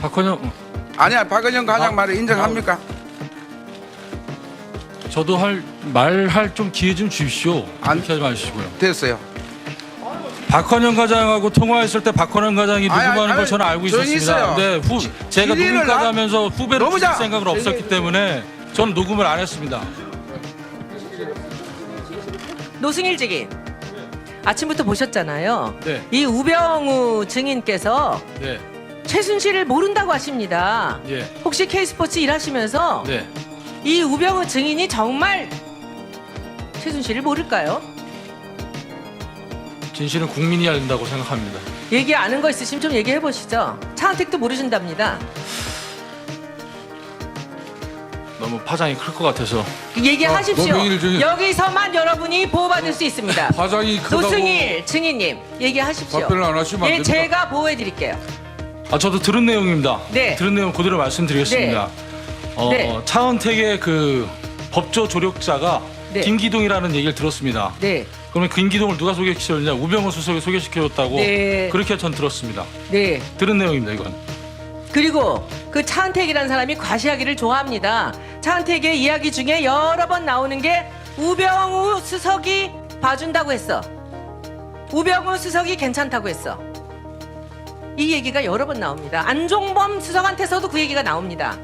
박헌영 아니야, 박은영 과장 말을 인정합니까? 저도 말할 좀 기회 좀 주십시오. 안- 그렇게 하지 마시고요. 됐어요. 박헌영 과장하고 통화했을 때 박헌영 과장이 누구 아니, 하는 걸 아니, 저는 알고 조용히 있었습니다. 있어요. 근데 제가 질의를 누굴까 나- 하면서 후배로 너무 주실 자- 생각은 없었기 때문에 저는 녹음을 안 했습니다. 노승일 증인 아침부터 보셨잖아요. 네. 이 우병우 증인께서 네, 최순실을 모른다고 하십니다. 예, 혹시 K스포츠 일하시면서 네. 이 우병우 증인이 정말 최순실을 모를까요? 진실은 국민이 알야 된다고 생각합니다. 얘기 아는 거 있으시면 좀 얘기해 보시죠. 차은택도 모르신답니다. 너무 파장이 클 것 같아서. 얘기하십시오. 노승일 증인. 여기서만 여러분이 보호받을 수 있습니다. 파장이 크다고 노승일 증인님 얘기하십시오. 답변을 안 하시면 안 예, 됩니다. 제가 보호해 드릴게요. 저도 들은 내용입니다. 네. 들은 내용 그대로 말씀드리겠습니다. 네. 차은택의 그 법조 조력자가 네. 김기동이라는 얘기를 들었습니다. 네. 그러면 김기동을 누가 소개시켰느냐? 우병우 수석이 소개시켜줬다고 네. 그렇게 전 들었습니다. 네. 들은 내용입니다, 이건. 그리고 그 차은택이라는 사람이 과시하기를 좋아합니다. 차은택의 이야기 중에 여러 번 나오는 게 우병우 수석이 봐준다고 했어. 우병우 수석이 괜찮다고 했어. 이 얘기가 여러 번 나옵니다. 안종범 수석한테서도 그 얘기가 나옵니다.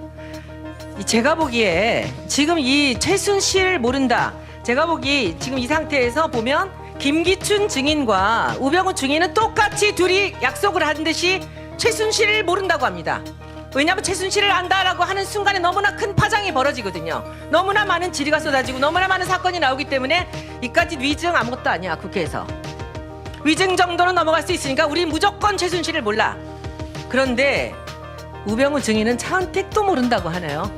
제가 보기에 지금 이 최순실 모른다. 제가 보기 지금 이 상태에서 보면 김기춘 증인과 우병우 증인은 똑같이 둘이 약속을 한 듯이 최순실을 모른다고 합니다. 왜냐하면 최순실을 안다라고 하는 순간에 너무나 큰 파장이 벌어지거든요. 너무나 많은 질의가 쏟아지고 너무나 많은 사건이 나오기 때문에 이까지 위증 아무것도 아니야, 국회에서. 위증 정도는 넘어갈 수 있으니까 우리 무조건 최순실을 몰라. 그런데 우병우 증인은 차은택도 모른다고 하네요.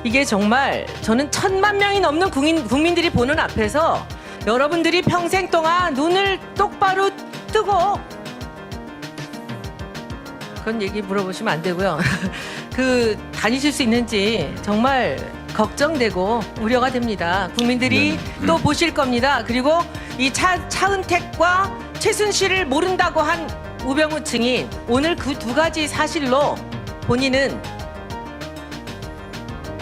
이게 정말 저는 1,000만 명이 넘는 국민들이 보는 앞에서 여러분들이 평생 동안 눈을 똑바로 뜨고 그런 얘기 물어보시면 안 되고요. 다니실 수 있는지 정말 걱정되고 우려가 됩니다. 국민들이 또 보실 겁니다. 그리고 이 차은택과 최순실을 모른다고 한 우병우 증인, 오늘 그 두 가지 사실로 본인은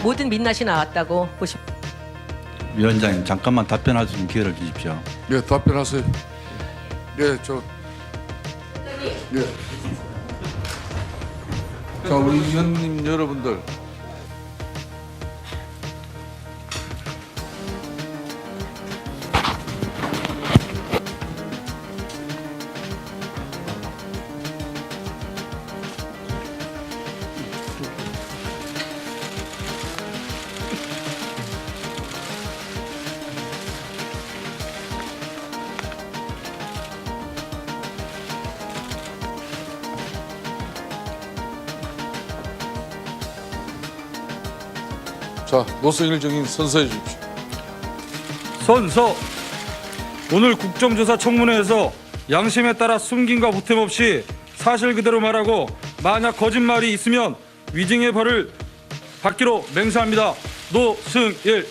모든 민낯이 나왔다고 보십니다. 위원장님 잠깐만 답변할 수 있는 기회를 주십시오. 예, 답변하세요. 예, 예. 자, 우리 위원님 여러분들. 자, 노승일 증인 선서해 주십시오. 선서 오늘 국정조사 청문회에서 양심에 따라 숨김과 보탬 없이 사실 그대로 말하고 만약 거짓말이 있으면 위증의 벌을 받기로 맹세합니다. 노승일.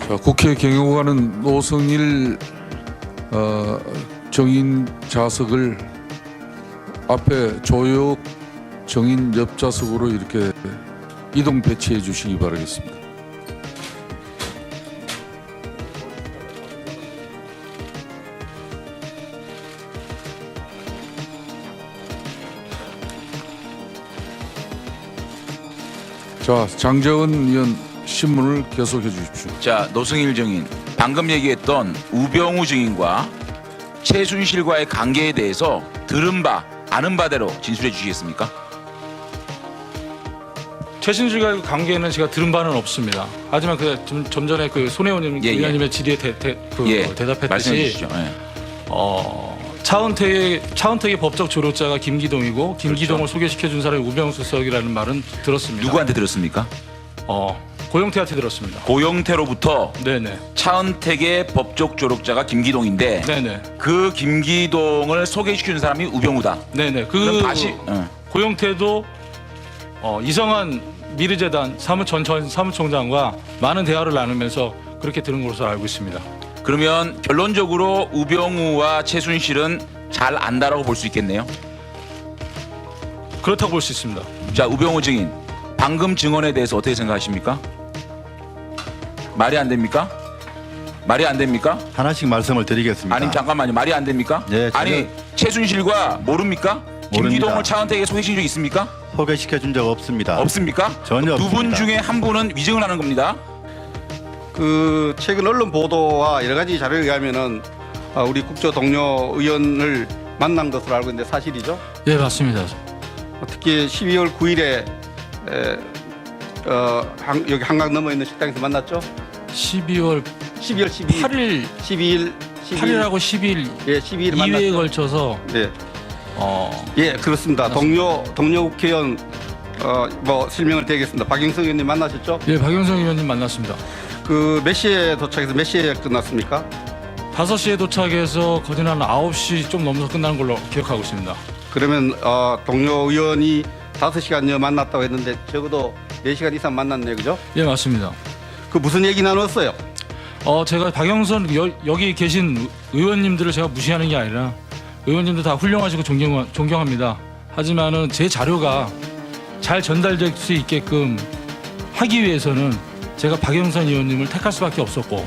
자, 국회 경영관은 노승일 정인 좌석을 앞에 조혁 정인 옆 좌석으로 이렇게 이동 배치해 주시기 바라겠습니다. 자, 장재원 의원 신문을 계속해 주십시오. 자, 노승일 증인, 방금 얘기했던 우병우 증인과 최순실과의 관계에 대해서 들은 바, 아는 바대로 진술해 주시겠습니까? 최순실과의 관계는 제가 들은 바는 없습니다. 하지만 좀 전에 그 손혜원 예, 예. 의원님의 질의에 예, 대답했듯이 말씀해 주시죠. 예. 차은택의 법적 조력자가 김기동이고 김기동을 소개시켜준 사람이 우병우 수석이라는 말은 들었습니다. 누구한테 들었습니까? 고영태한테 들었습니다. 고영태로부터 네네. 차은택의 법적 조력자가 김기동인데 네네. 그 김기동을 소개시켜준 사람이 우병우다. 네네. 그럼 다시 고영태도 이성한 미르재단 전 사무총장과 많은 대화를 나누면서 그렇게 들은 것으로 알고 있습니다. 그러면 결론적으로 우병우와 최순실은 잘 안다라고 볼 수 있겠네요. 그렇다고 볼 수 있습니다. 자, 우병우 증인 방금 증언에 대해서 어떻게 생각하십니까? 말이 안 됩니까? 말이 안 됩니까? 하나씩 말씀을 드리겠습니다. 아니 잠깐만요. 말이 안 됩니까? 네, 아니 최순실과 모릅니까? 김기동을 차은택에게 소개시킨 적 있습니까? 소개시켜준 적 없습니다. 없습니까? 전혀 두 분 없습니다. 중에 한 분은 위증을 하는 겁니다. 그 최근 언론 보도와 여러 가지 자료에 의하면은 우리 국조 동료 의원을 만난 것으로 알고 있는데 사실이죠? 예, 맞습니다. 특히 12월 9일에 여기 한강 넘어 있는 식당에서 만났죠? 12월 12월 12일, 8일 8일하고 10일 예, 12일 2회에 만났죠. 걸쳐서 네, 예, 그렇습니다. 동료 국회의원 뭐 실명을 드리겠습니다. 박영석 의원님 만나셨죠? 예, 박영성 의원님 만났습니다. 그 몇 시에 도착해서 몇 시에 끝났습니까? 5시에 도착해서 거진 한 9시 좀 넘어서 끝나는 걸로 기억하고 있습니다. 그러면 동료 의원이 5시간여 만났다고 했는데 적어도 4시간 이상 만났네요, 그죠? 예, 맞습니다. 그 무슨 얘기 나눴어요? 제가 박영선 여기 계신 의원님들을 제가 무시하는 게 아니라 의원님들 다 훌륭하시고 존경합니다. 하지만은 제 자료가 잘 전달될 수 있게끔 하기 위해서는 제가 박영선 의원님을 택할 수밖에 없었고,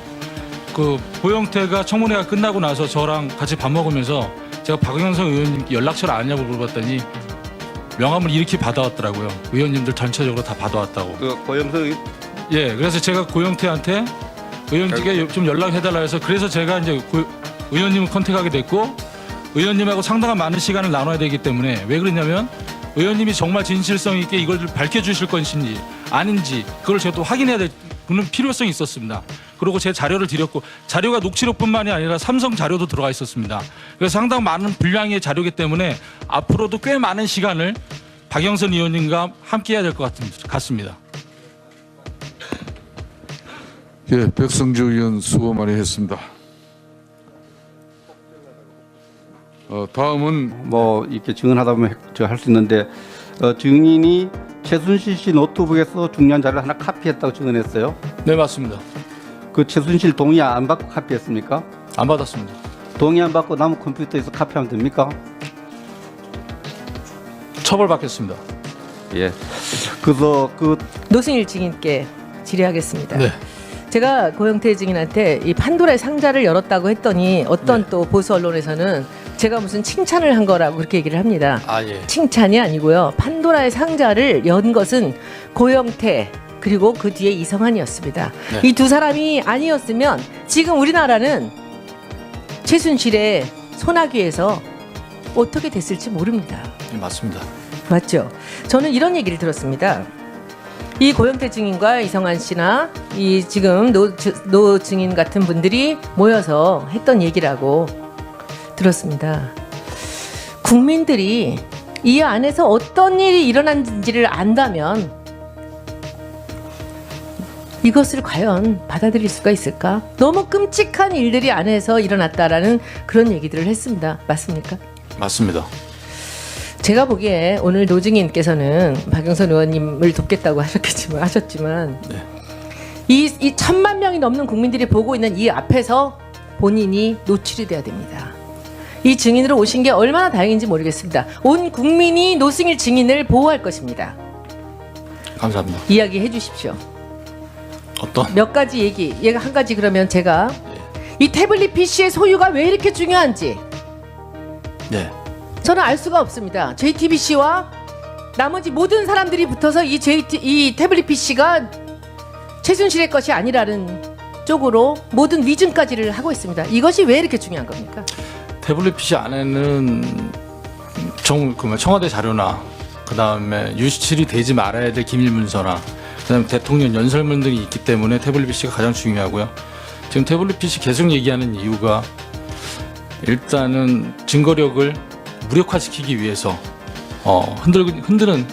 그 고영태가 청문회가 끝나고 나서 저랑 같이 밥 먹으면서 제가 박영선 의원님께 연락처를 아냐고 물어봤더니 명함을 이렇게 받아왔더라고요. 의원님들 전체적으로 다 받아왔다고. 그 고영석 예, 그래서 제가 고영태한테 의원님께 좀 연락해달라 해서 그래서 제가 이제 의원님을 컨택하게 됐고, 의원님하고 상당한 많은 시간을 나눠야 되기 때문에 왜 그러냐면 의원님이 정말 진실성 있게 이걸 밝혀주실 것인지 아닌지 그걸 제가 또 확인해야 될 그런 필요성이 있었습니다. 그리고 제 자료를 드렸고 자료가 녹취록뿐만이 아니라 삼성 자료도 들어가 있었습니다. 그래서 상당 많은 분량의 자료이기 때문에 앞으로도 꽤 많은 시간을 박영선 의원님과 함께해야 될 것 같습니다. 예, 백성주 의원 수고 많이 했습니다. 다음은 뭐 이렇게 증언하다 보면 제가 할 수 있는데 증인이 최순실 씨 노트북에서 중요한 자료를 하나 카피했다고 증언했어요. 네, 맞습니다. 그 최순실 동의 안 받고 카피했습니까? 안 받았습니다. 동의 안 받고 남은 컴퓨터에서 카피하면 됩니까? 처벌받겠습니다. 예. 그래서 그 노승일 증인께 질의하겠습니다. 네. 제가 고영태 증인한테 이 판도라의 상자를 열었다고 했더니 어떤 또 보수 언론에서는 제가 무슨 칭찬을 한 거라고 그렇게 얘기를 합니다. 예. 칭찬이 아니고요. 판도라의 상자를 연 것은 고영태 그리고 그 뒤에 이성한이었습니다. 네. 이 두 사람이 아니었으면 지금 우리나라는 최순실의 소나기에서 어떻게 됐을지 모릅니다. 네, 맞습니다. 맞죠? 저는 이런 얘기를 들었습니다. 이 고영태 증인과 이성한 씨나 이 지금 노 증인 같은 분들이 모여서 했던 얘기라고 들었습니다. 국민들이 이 안에서 어떤 일이 일어난지를 안다면 이것을 과연 받아들일 수가 있을까? 너무 끔찍한 일들이 안에서 일어났다라는 그런 얘기들을 했습니다. 맞습니까? 맞습니다. 제가 보기에 오늘 노증인께서는 박영선 의원님을 돕겠다고 하셨지만 네. 이 1,000만 명이 넘는 국민들이 보고 있는 이 앞에서 본인이 노출이 돼야 됩니다. 이 증인으로 오신 게 얼마나 다행인지 모르겠습니다. 온 국민이 노승일 증인을 보호할 것입니다. 감사합니다. 이야기해 주십시오. 어떤? 몇 가지 얘기 한 가지 그러면 제가 이 태블릿 PC의 소유가 왜 이렇게 중요한지 네. 저는 알 수가 없습니다. JTBC와 나머지 모든 사람들이 붙어서 이 태블릿 PC가 최순실의 것이 아니라는 쪽으로 모든 위증까지를 하고 있습니다. 이것이 왜 이렇게 중요한 겁니까? 태블릿 PC 안에는 청와대 자료나 그다음에 유출이 되지 말아야 될 기밀 문서나 그다음에 대통령 연설문 등이 있기 때문에 태블릿 PC가 가장 중요하고요. 지금 태블릿 PC 계속 얘기하는 이유가 일단은 증거력을 무력화시키기 위해서 흔드는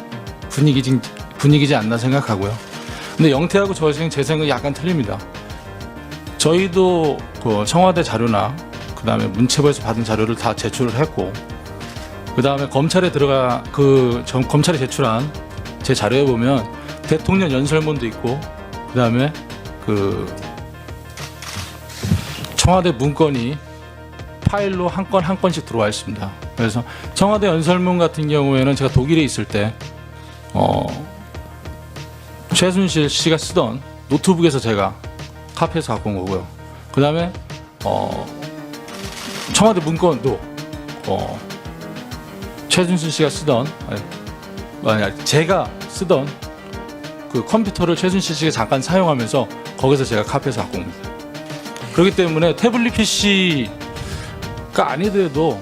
분위기지 않나 생각하고요. 근데 영태하고 제 생각은 약간 틀립니다. 저희도 그 청와대 자료나 그다음에 문체부에서 받은 자료를 다 제출을 했고, 그다음에 검찰에 검찰에 제출한 제 자료에 보면 대통령 연설문도 있고, 그다음에 그 청와대 문건이 파일로 한 건 한 건씩 들어와 있습니다. 그래서 청와대 연설문 같은 경우에는 제가 독일에 있을 때 최순실 씨가 쓰던 노트북에서 제가 카피해서 갖고 온 거고요. 그다음에 청와대 문건도 최순실 씨가 쓰던 제가 쓰던 그 컴퓨터를 최순실 씨가 잠깐 사용하면서 거기서 제가 카피해서 갖고 온 겁니다. 그렇기 때문에 태블릿 PC가 아니더라도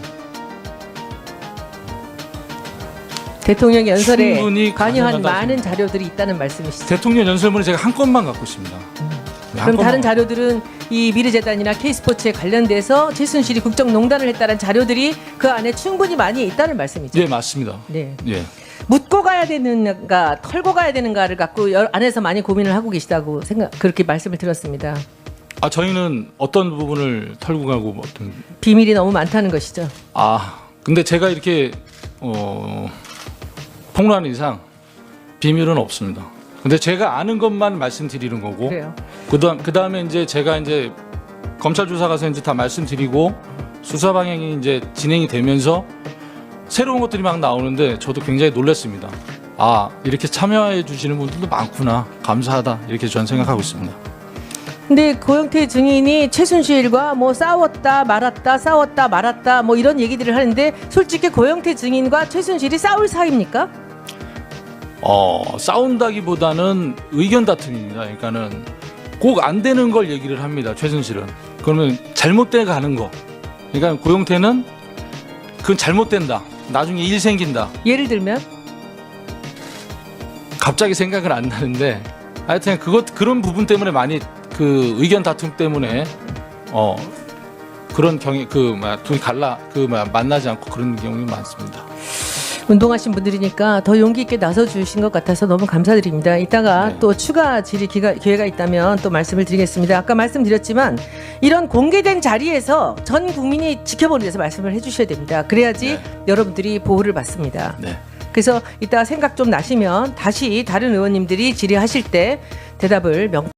대통령 연설에 충분히 관여한 가능하다고 많은 자료들이 있다는 말씀이시죠. 대통령 연설문을 제가 한 건만 갖고 있습니다. 한 그럼 다른 건만. 자료들은 이 미르재단이나 K스포츠에 관련돼서 최순실이 국정농단을 했다는 자료들이 그 안에 충분히 많이 있다는 말씀이죠. 예, 맞습니다. 네. 예. 묻고 가야 되는가, 털고 가야 되는가를 갖고 안에서 많이 고민을 하고 계시다고 그렇게 말씀을 들었습니다. 저희는 어떤 부분을 털고 가고 뭐 어떤 비밀이 너무 많다는 것이죠. 근데 제가 이렇게 폭로하는 이상 비밀은 없습니다. 근데 제가 아는 것만 말씀드리는 거고, 그래요. 그다음에 이제 제가 이제 검찰 조사 가서 이제 다 말씀드리고 수사 방향이 이제 진행이 되면서 새로운 것들이 막 나오는데 저도 굉장히 놀랐습니다. 이렇게 참여해 주시는 분들도 많구나, 감사하다, 이렇게 저는 생각하고 있습니다. 근데 고영태 증인이 최순실과 뭐 싸웠다 말았다 뭐 이런 얘기들을 하는데, 솔직히 고영태 증인과 최순실이 싸울 사이입니까? 싸운다기보다는 의견 다툼입니다. 그러니까는 꼭 안 되는 걸 얘기를 합니다. 최순실은. 그러면 잘못돼 가는 거. 그러니까 고영태는 그건 잘못된다, 나중에 일 생긴다. 예를 들면 갑자기 생각은 안 나는데, 하여튼 그런 부분 때문에 많이 그 의견 다툼 때문에 그런 둘이 만나지 않고 그런 경우가 많습니다. 운동하신 분들이니까 더 용기 있게 나서 주신 것 같아서 너무 감사드립니다. 이따가 네. 또 추가 질의 기회가 있다면 또 말씀을 드리겠습니다. 아까 말씀드렸지만 이런 공개된 자리에서 전 국민이 지켜보는 데서 말씀을 해주셔야 됩니다. 그래야지 네. 여러분들이 보호를 받습니다. 네. 그래서 이따 생각 좀 나시면 다시 다른 의원님들이 질의하실 때 대답을